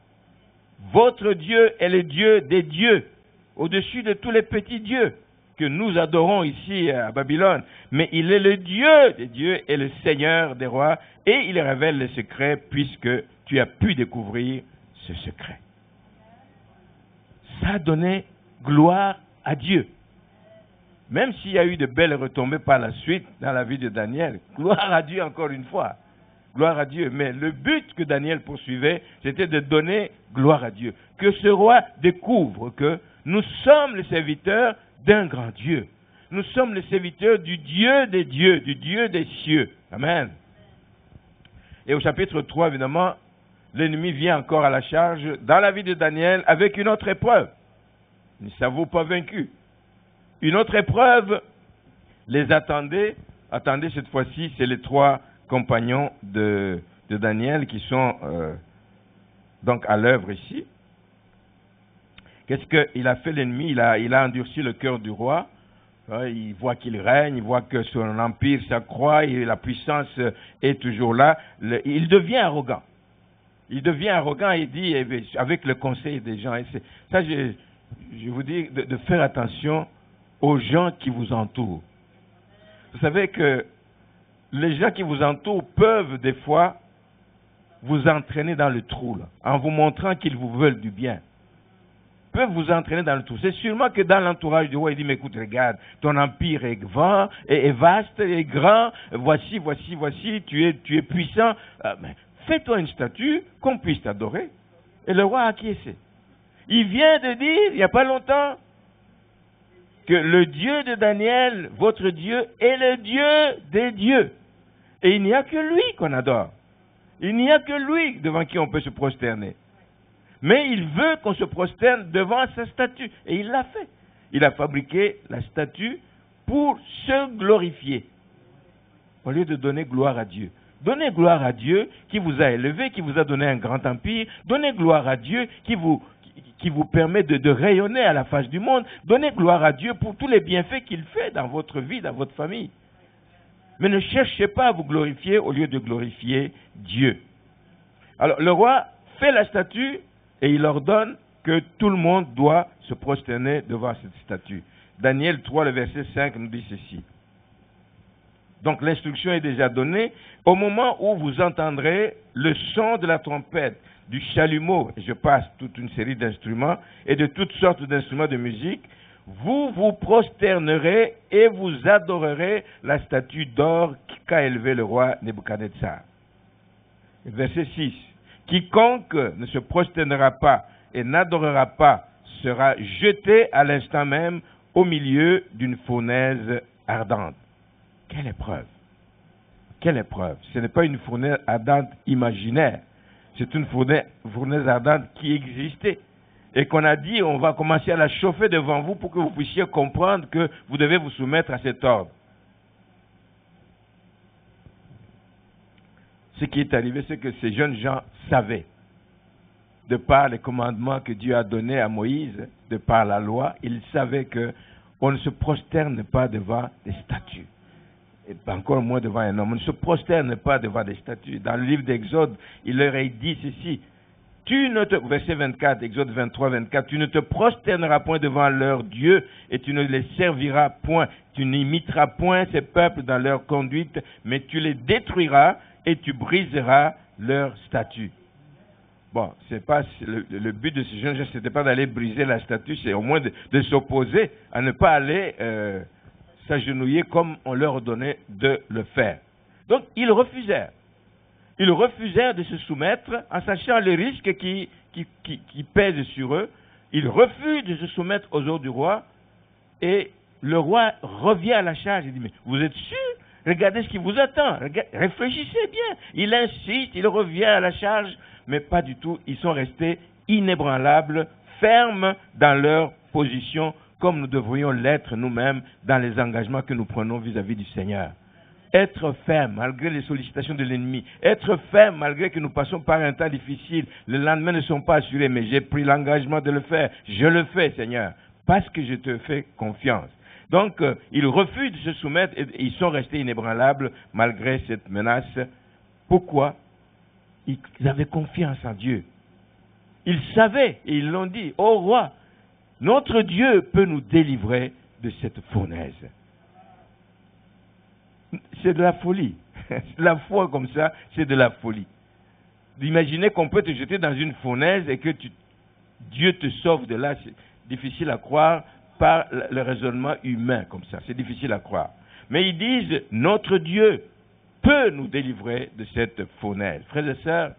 Votre Dieu est le Dieu des dieux, au-dessus de tous les petits dieux que nous adorons ici à Babylone. Mais il est le Dieu des dieux et le Seigneur des rois, et il révèle les secrets puisque tu as pu découvrir ce secret. Ça a donné gloire à Dieu. Même s'il y a eu de belles retombées par la suite dans la vie de Daniel, gloire à Dieu encore une fois. Gloire à Dieu. Mais le but que Daniel poursuivait, c'était de donner gloire à Dieu. Que ce roi découvre que nous sommes les serviteurs d'un grand Dieu. Nous sommes les serviteurs du Dieu des dieux, du Dieu des cieux. Amen. Et au chapitre 3, évidemment, l'ennemi vient encore à la charge dans la vie de Daniel avec une autre épreuve. Ne s'avoue pas vaincu. Une autre épreuve les attendait. Attendez, cette fois-ci, c'est les trois compagnons de Daniel qui sont donc à l'œuvre ici. Qu'est-ce qu'il a fait l'ennemi? Il a endurci le cœur du roi. Il voit qu'il règne, il voit que son empire s'accroît et la puissance est toujours là. Il devient arrogant. Il devient arrogant et dit, avec le conseil des gens, et ça je vous dis de faire attention aux gens qui vous entourent. Vous savez que les gens qui vous entourent peuvent des fois vous entraîner dans le trou, là, en vous montrant qu'ils vous veulent du bien. Peuvent vous entraîner dans le trou. C'est sûrement que dans l'entourage du roi, il dit, mais écoute, regarde, ton empire est grand, est vaste, est grand, voici, tu es puissant. Mais fais-toi une statue qu'on puisse t'adorer. Et le roi a acquiescé. Il vient de dire, il n'y a pas longtemps, que le Dieu de Daniel, votre Dieu, est le Dieu des dieux. Et il n'y a que lui qu'on adore. Il n'y a que lui devant qui on peut se prosterner. Mais il veut qu'on se prosterne devant sa statue. Et il l'a fait. Il a fabriqué la statue pour se glorifier. Au lieu de donner gloire à Dieu. Donnez gloire à Dieu qui vous a élevé, qui vous a donné un grand empire. Donnez gloire à Dieu qui vous permet de rayonner à la face du monde. Donnez gloire à Dieu pour tous les bienfaits qu'il fait dans votre vie, dans votre famille. Mais ne cherchez pas à vous glorifier au lieu de glorifier Dieu. Alors, le roi fait la statue et il ordonne que tout le monde doit se prosterner devant cette statue. Daniel 3, le verset 5 nous dit ceci. Donc, l'instruction est déjà donnée. Au moment où vous entendrez le son de la trompette, du chalumeau, et je passe toute une série d'instruments, et de toutes sortes d'instruments de musique, vous vous prosternerez et vous adorerez la statue d'or qu'a élevée le roi Nebuchadnezzar. Verset 6. Quiconque ne se prosternera pas et n'adorera pas sera jeté à l'instant même au milieu d'une fournaise ardente. Quelle épreuve! Quelle épreuve! Ce n'est pas une fournaise ardente imaginaire. C'est une fournaise ardente qui existait. Et qu'on a dit, on va commencer à la chauffer devant vous pour que vous puissiez comprendre que vous devez vous soumettre à cet ordre. Ce qui est arrivé, c'est que ces jeunes gens savaient, de par les commandements que Dieu a donnés à Moïse, de par la loi, ils savaient qu'on ne se prosterne pas devant des statues. Et encore moins devant un homme. On ne se prosterne pas devant des statues. Dans le livre d'Exode, il leur est dit ceci. Verset 24, Exode 23, 24, tu ne te prosterneras point devant leur Dieu et tu ne les serviras point. Tu n'imiteras point ces peuples dans leur conduite, mais tu les détruiras et tu briseras leur statut. Bon, c'est pas le but de ces jeunes gens, c'était pas d'aller briser la statue, c'est au moins de s'opposer à ne pas aller s'agenouiller comme on leur donnait de le faire. Donc, ils refusèrent. Ils refusèrent de se soumettre en sachant le risque qui pèse sur eux. Ils refusent de se soumettre aux ordres du roi. Et le roi revient à la charge. Il dit, mais vous êtes sûr? Regardez ce qui vous attend. Réfléchissez bien. Il insiste, il revient à la charge. Mais pas du tout. Ils sont restés inébranlables, fermes dans leur position, comme nous devrions l'être nous-mêmes dans les engagements que nous prenons vis-à-vis du Seigneur. Être ferme malgré les sollicitations de l'ennemi. Être ferme malgré que nous passons par un temps difficile. Les lendemains ne sont pas assurés, mais j'ai pris l'engagement de le faire. Je le fais, Seigneur, parce que je te fais confiance. Donc, ils refusent de se soumettre et ils sont restés inébranlables malgré cette menace. Pourquoi? Ils avaient confiance en Dieu. Ils savaient et ils l'ont dit, ô roi, notre Dieu peut nous délivrer de cette fournaise. C'est de la folie. La foi comme ça, c'est de la folie. D'imaginer qu'on peut te jeter dans une fournaise et que Dieu te sauve de là, c'est difficile à croire par le raisonnement humain comme ça. C'est difficile à croire. Mais ils disent, notre Dieu peut nous délivrer de cette fournaise. Frères et sœurs,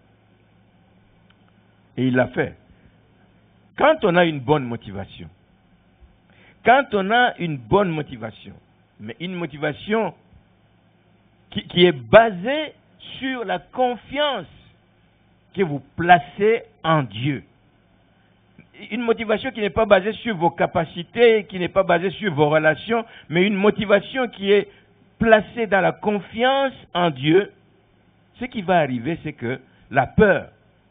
et il l'a fait. Quand on a une bonne motivation, mais une motivation qui est basée sur la confiance que vous placez en Dieu. Une motivation qui n'est pas basée sur vos capacités, qui n'est pas basée sur vos relations, mais une motivation qui est placée dans la confiance en Dieu. Ce qui va arriver, c'est que la peur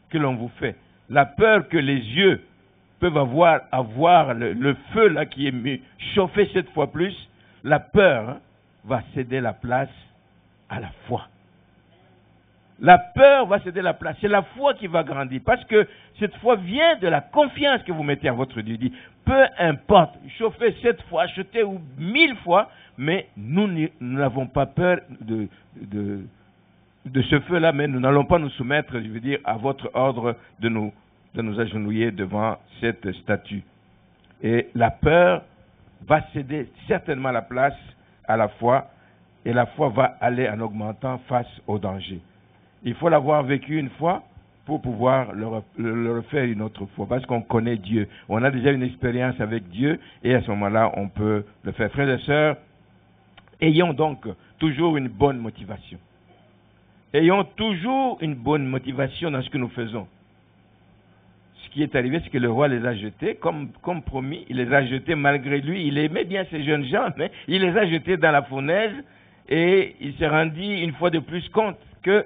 que l'on vous fait, la peur que les yeux peuvent avoir le feu là qui est mis, chauffer cette fois plus, la peur va céder la place à la foi. La peur va céder la place. C'est la foi qui va grandir. Parce que cette foi vient de la confiance que vous mettez en votre Dieu. Il dit, peu importe, chauffez 7 fois, achetez ou 1000 fois, mais nous n'avons pas peur de ce feu-là, mais nous n'allons pas nous soumettre, je veux dire, à votre ordre de nous agenouiller devant cette statue. Et la peur va céder certainement la place à la foi, et la foi va aller en augmentant face au danger. Il faut l'avoir vécu une fois pour pouvoir le refaire une autre fois, parce qu'on connaît Dieu. On a déjà une expérience avec Dieu, et à ce moment-là, on peut le faire. Frères et sœurs, ayons donc toujours une bonne motivation. Ayons toujours une bonne motivation dans ce que nous faisons. Ce qui est arrivé, c'est que le roi les a jetés, comme promis, il les a jetés malgré lui. Il aimait bien ces jeunes gens, mais il les a jetés dans la fournaise, et il s'est rendu une fois de plus compte que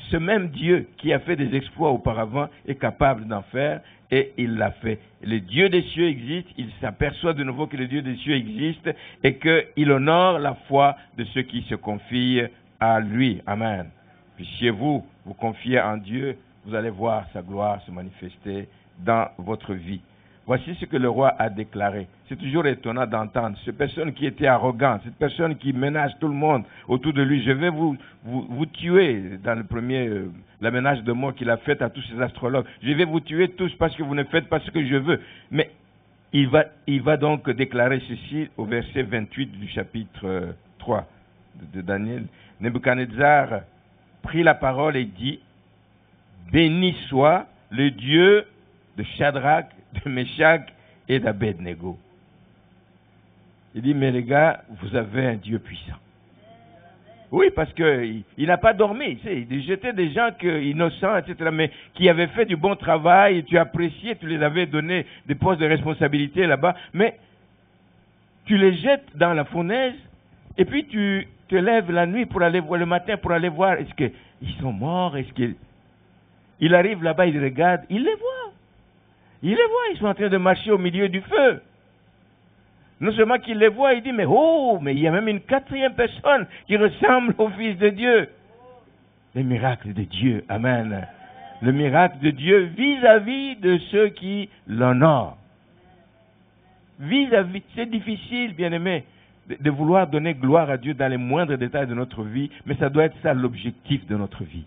ce même Dieu qui a fait des exploits auparavant est capable d'en faire, et il l'a fait. Le Dieu des cieux existe, il s'aperçoit de nouveau que le Dieu des cieux existe et qu'il honore la foi de ceux qui se confient à lui. Amen. Puis si vous confiez en Dieu, vous allez voir sa gloire se manifester dans votre vie. Voici ce que le roi a déclaré. C'est toujours étonnant d'entendre cette personne qui était arrogante, cette personne qui menace tout le monde autour de lui. Je vais vous tuer dans la menace de mort qu'il a faite à tous ces astrologues. Je vais vous tuer tous parce que vous ne faites pas ce que je veux. Mais il va donc déclarer ceci au verset 28 du chapitre 3 de Daniel. Nebuchadnezzar prit la parole et dit, béni soit le Dieu de Shadrach, de Meshach et d'Abednego. Il dit, mais les gars, vous avez un Dieu puissant. Oui, parce qu'il n'a pas dormi. Il jetait des gens innocents, etc., mais qui avaient fait du bon travail, tu appréciais, tu les avais donné des postes de responsabilité là-bas, mais tu les jettes dans la fournaise, et puis tu te lèves la nuit pour aller voir, le matin pour aller voir, est-ce qu'ils sont morts, il arrive là-bas, il regarde, il les voit. Il les voit, ils sont en train de marcher au milieu du feu. Non seulement qu'il les voit, il dit, mais il y a même une 4e personne qui ressemble au Fils de Dieu. Le miracle de Dieu, amen. Le miracle de Dieu vis-à-vis de ceux qui l'honorent. Vis-à-vis, c'est difficile, bien-aimé, de vouloir donner gloire à Dieu dans les moindres détails de notre vie, mais ça doit être ça l'objectif de notre vie.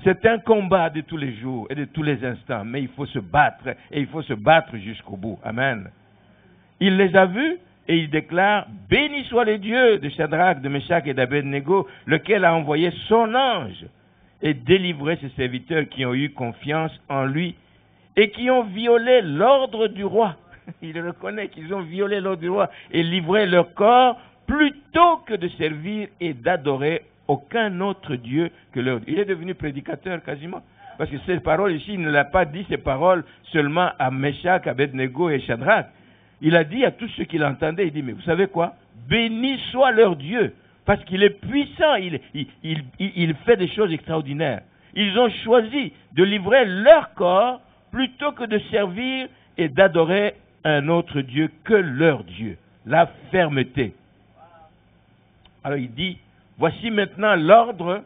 C'est un combat de tous les jours et de tous les instants, mais il faut se battre, et il faut se battre jusqu'au bout. Amen. Il les a vus, et il déclare « Béni soit le Dieu de Shadrach, de Meshach et d'Abednego, lequel a envoyé son ange et délivré ses serviteurs qui ont eu confiance en lui et qui ont violé l'ordre du roi. » Il reconnaît qu'ils ont violé l'ordre du roi et livré leur corps plutôt que de servir et d'adorer aucun autre Dieu que leur Dieu. Il est devenu prédicateur quasiment. Parce que ces paroles ici, il ne l'a pas dit ces paroles seulement à Meshach, Abednego et Shadrach. Il a dit à tous ceux qui l'entendaient, il dit, mais vous savez quoi? Béni soit leur Dieu, parce qu'il est puissant, il fait des choses extraordinaires. Ils ont choisi de livrer leur corps plutôt que de servir et d'adorer un autre Dieu que leur Dieu. La fermeté. Alors il dit, voici maintenant l'ordre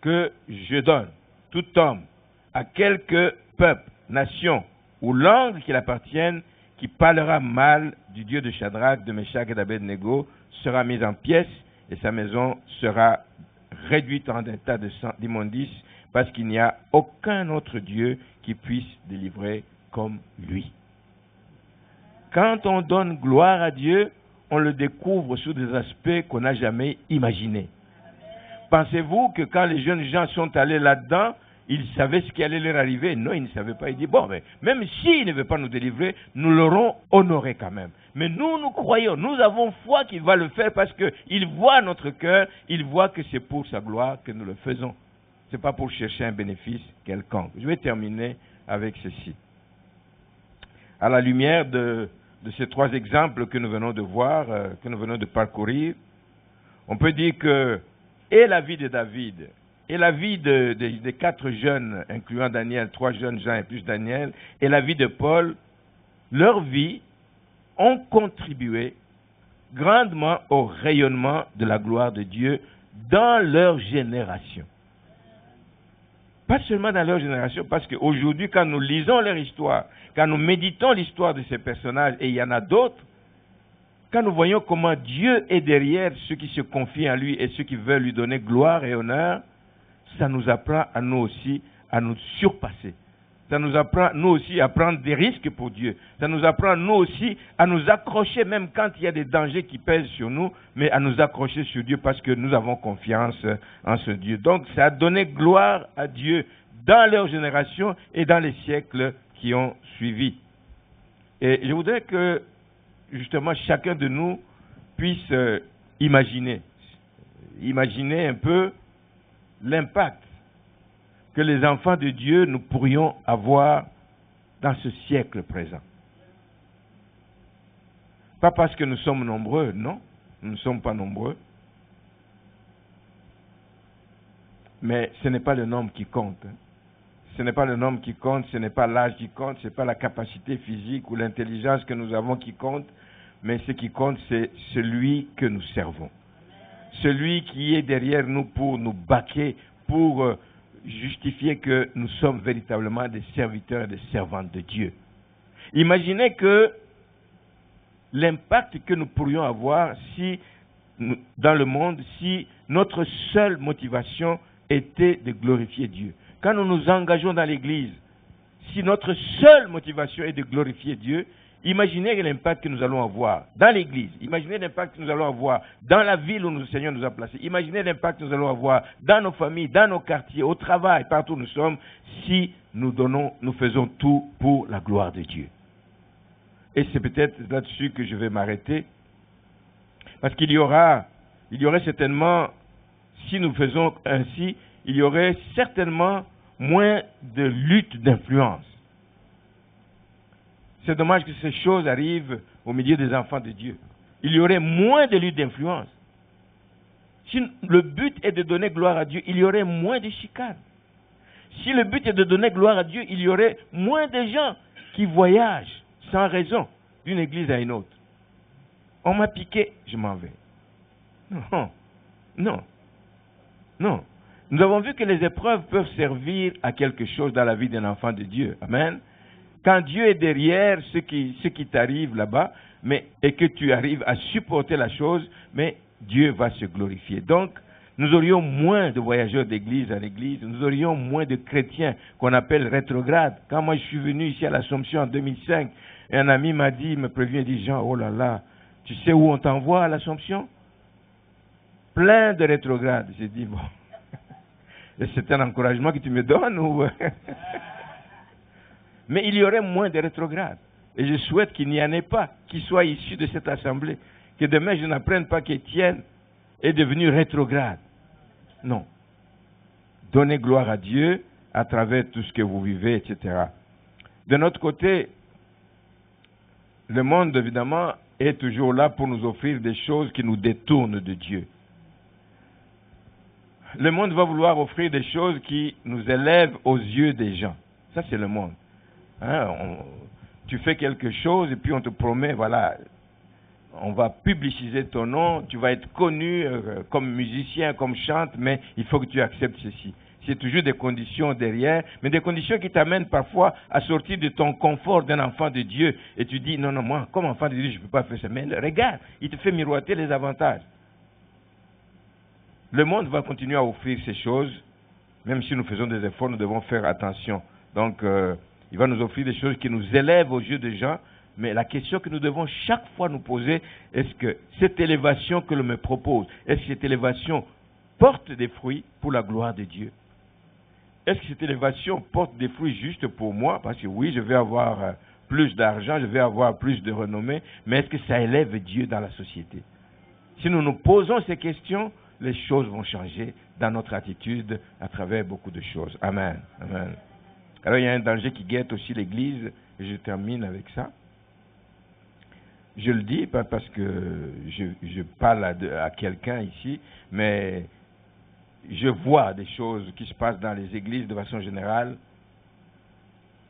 que je donne, tout homme, à quelque peuple, nation ou langue qu'il appartienne, qui parlera mal du Dieu de Shadrach, de Meshach et d'Abednego, sera mis en pièces et sa maison sera réduite en état d'immondice, parce qu'il n'y a aucun autre Dieu qui puisse délivrer comme lui. Quand on donne gloire à Dieu, on le découvre sous des aspects qu'on n'a jamais imaginés. Pensez-vous que quand les jeunes gens sont allés là-dedans, ils savaient ce qui allait leur arriver? Non, ils ne savaient pas. Ils disent, bon, mais même s'il ne veut pas nous délivrer, nous l'aurons honoré quand même. Mais nous croyons, nous avons foi qu'il va le faire parce qu'il voit notre cœur, il voit que c'est pour sa gloire que nous le faisons. Ce n'est pas pour chercher un bénéfice quelconque. Je vais terminer avec ceci. À la lumière de ces trois exemples que nous venons de voir, que nous venons de parcourir, on peut dire que, et la vie de David, et la vie des quatre jeunes, incluant Daniel, 3 jeunes gens et plus Daniel, et la vie de Paul, leur vie ont contribué grandement au rayonnement de la gloire de Dieu dans leur génération. Pas seulement dans leur génération, parce qu'aujourd'hui, quand nous lisons leur histoire, quand nous méditons l'histoire de ces personnages, et il y en a d'autres, quand nous voyons comment Dieu est derrière ceux qui se confient en lui et ceux qui veulent lui donner gloire et honneur, ça nous apprend à nous aussi à nous surpasser. Ça nous apprend, nous aussi, à prendre des risques pour Dieu. Ça nous apprend, nous aussi, à nous accrocher, même quand il y a des dangers qui pèsent sur nous, mais à nous accrocher sur Dieu parce que nous avons confiance en ce Dieu. Donc, ça a donné gloire à Dieu dans leur génération et dans les siècles qui ont suivi. Et je voudrais que, justement, chacun de nous puisse imaginer un peu l'impact que les enfants de Dieu nous pourrions avoir dans ce siècle présent. Pas parce que nous sommes nombreux, non, nous ne sommes pas nombreux. Mais ce n'est pas le nombre qui compte. Ce n'est pas le nombre qui compte, ce n'est pas l'âge qui compte, ce n'est pas la capacité physique ou l'intelligence que nous avons qui compte, mais ce qui compte, c'est celui que nous servons. Celui qui est derrière nous pour nous baquer, pour justifier que nous sommes véritablement des serviteurs et des servantes de Dieu. Imaginez que l'impact que nous pourrions avoir dans le monde si notre seule motivation était de glorifier Dieu. Quand nous nous engageons dans l'Église, si notre seule motivation est de glorifier Dieu, imaginez l'impact que nous allons avoir dans l'Église. Imaginez l'impact que nous allons avoir dans la ville où le Seigneur nous a placés. Imaginez l'impact que nous allons avoir dans nos familles, dans nos quartiers, au travail, partout où nous sommes, si nous faisons tout pour la gloire de Dieu. Et c'est peut-être là-dessus que je vais m'arrêter. Parce qu'il y aurait certainement, si nous faisons ainsi, il y aurait certainement moins de lutte d'influence. C'est dommage que ces choses arrivent au milieu des enfants de Dieu. Il y aurait moins de lutte d'influence. Si le but est de donner gloire à Dieu, il y aurait moins de chicanes. Si le but est de donner gloire à Dieu, il y aurait moins de gens qui voyagent sans raison d'une église à une autre. On m'a piqué, je m'en vais. Non. Nous avons vu que les épreuves peuvent servir à quelque chose dans la vie d'un enfant de Dieu. Amen. Quand Dieu est derrière ce qui t'arrive là-bas, et que tu arrives à supporter la chose, mais Dieu va se glorifier. Donc, nous aurions moins de voyageurs d'église à l'église, nous aurions moins de chrétiens qu'on appelle rétrogrades. Quand moi je suis venu ici à l'Assomption en 2005, un ami m'a dit, me prévient, il dit, Jean, oh là là, Tu sais où on t'envoie à l'Assomption? Plein de rétrogrades. J'ai dit, bon, c'est un encouragement que tu me donnes ou... Mais il y aurait moins de rétrogrades. Et je souhaite qu'il n'y en ait pas, qui soient issus de cette assemblée. Que demain, je n'apprenne pas qu'Étienne est devenu rétrograde. Non. Donnez gloire à Dieu à travers tout ce que vous vivez, etc. De notre côté, le monde, évidemment, est toujours là pour nous offrir des choses qui nous détournent de Dieu. Le monde va vouloir offrir des choses qui nous élèvent aux yeux des gens. Ça, c'est le monde. Hein, tu fais quelque chose et puis on te promet, voilà, on va publiciser ton nom, tu vas être connu comme musicien, comme chante, mais il faut que tu acceptes ceci. C'est toujours des conditions derrière, mais des conditions qui t'amènent parfois à sortir de ton confort d'un enfant de Dieu. Et tu dis, non, moi, comme enfant de Dieu, je ne peux pas faire ça. Mais regarde, il te fait miroiter les avantages. Le monde va continuer à offrir ces choses, même si nous faisons des efforts, nous devons faire attention. Donc, il va nous offrir des choses qui nous élèvent aux yeux des gens, mais la question que nous devons chaque fois nous poser, est-ce que cette élévation que l'on me propose, est-ce que cette élévation porte des fruits pour la gloire de Dieu? Est-ce que cette élévation porte des fruits juste pour moi? Parce que oui, je vais avoir plus d'argent, je vais avoir plus de renommée, mais est-ce que ça élève Dieu dans la société? Si nous nous posons ces questions, les choses vont changer dans notre attitude à travers beaucoup de choses. Amen. Amen. Alors il y a un danger qui guette aussi l'Église, et je termine avec ça. Je le dis pas parce que je parle à quelqu'un ici, mais je vois des choses qui se passent dans les églises de façon générale,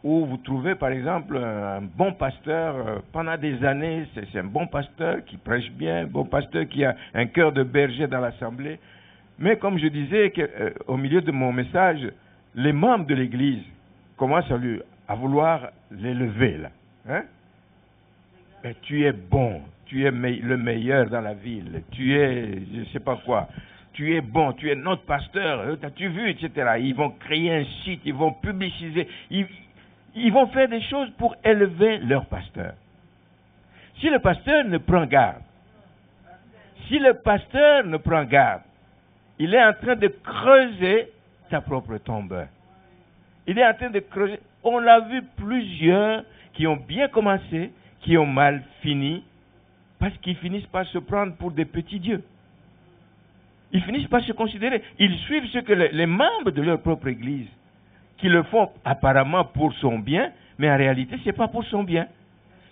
où vous trouvez par exemple un bon pasteur, pendant des années, c'est un bon pasteur qui prêche bien, un bon pasteur qui a un cœur de berger dans l'assemblée, mais comme je disais au milieu de mon message, les membres de l'église commencent à vouloir l'élever là. Hein? Mais tu es bon, tu es le meilleur dans la ville, tu es je ne sais pas quoi. Tu es bon, tu es notre pasteur, as-tu vu, etc. Ils vont créer un site, ils vont publiciser, ils vont faire des choses pour élever leur pasteur. Si le pasteur ne prend garde, il est en train de creuser sa propre tombe. Il est en train de creuser. On l'a vu plusieurs qui ont bien commencé, qui ont mal fini, parce qu'ils finissent par se prendre pour des petits dieux. Ils finissent par se considérer. Ils suivent ce que les membres de leur propre église, qui le font apparemment pour son bien, mais en réalité, ce n'est pas pour son bien.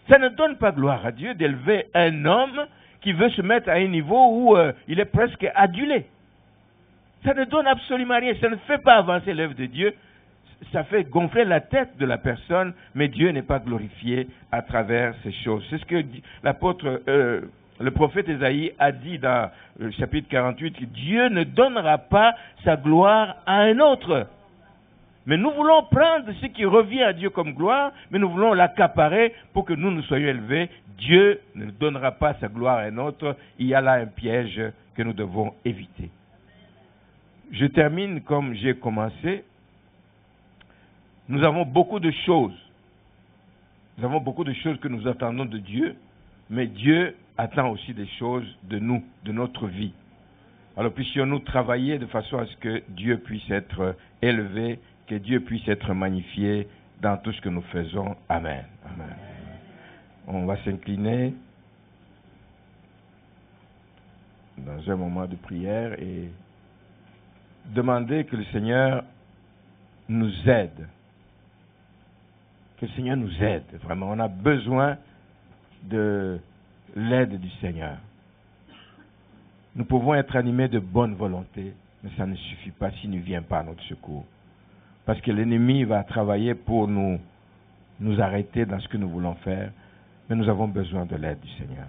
Ça ne donne pas gloire à Dieu d'élever un homme qui veut se mettre à un niveau où il est presque adulé. Ça ne donne absolument rien. Ça ne fait pas avancer l'œuvre de Dieu. Ça fait gonfler la tête de la personne, mais Dieu n'est pas glorifié à travers ces choses. C'est ce que l'apôtre... le prophète Ésaïe a dit dans le chapitre 48 que Dieu ne donnera pas sa gloire à un autre. Mais nous voulons prendre ce qui revient à Dieu comme gloire, mais nous voulons l'accaparer pour que nous soyons élevés. Dieu ne donnera pas sa gloire à un autre. Il y a là un piège que nous devons éviter. Je termine comme j'ai commencé. Nous avons beaucoup de choses. Nous avons beaucoup de choses que nous attendons de Dieu, mais Dieu attend aussi des choses de nous, de notre vie. Alors puissions-nous travailler de façon à ce que Dieu puisse être élevé, que Dieu puisse être magnifié dans tout ce que nous faisons. Amen. Amen. On va s'incliner dans un moment de prière et demander que le Seigneur nous aide. Que le Seigneur nous aide, vraiment. On a besoin de l'aide du Seigneur. Nous pouvons être animés de bonne volonté, mais ça ne suffit pas s'il ne vient pas à notre secours. Parce que l'ennemi va travailler pour nous arrêter dans ce que nous voulons faire, mais nous avons besoin de l'aide du Seigneur.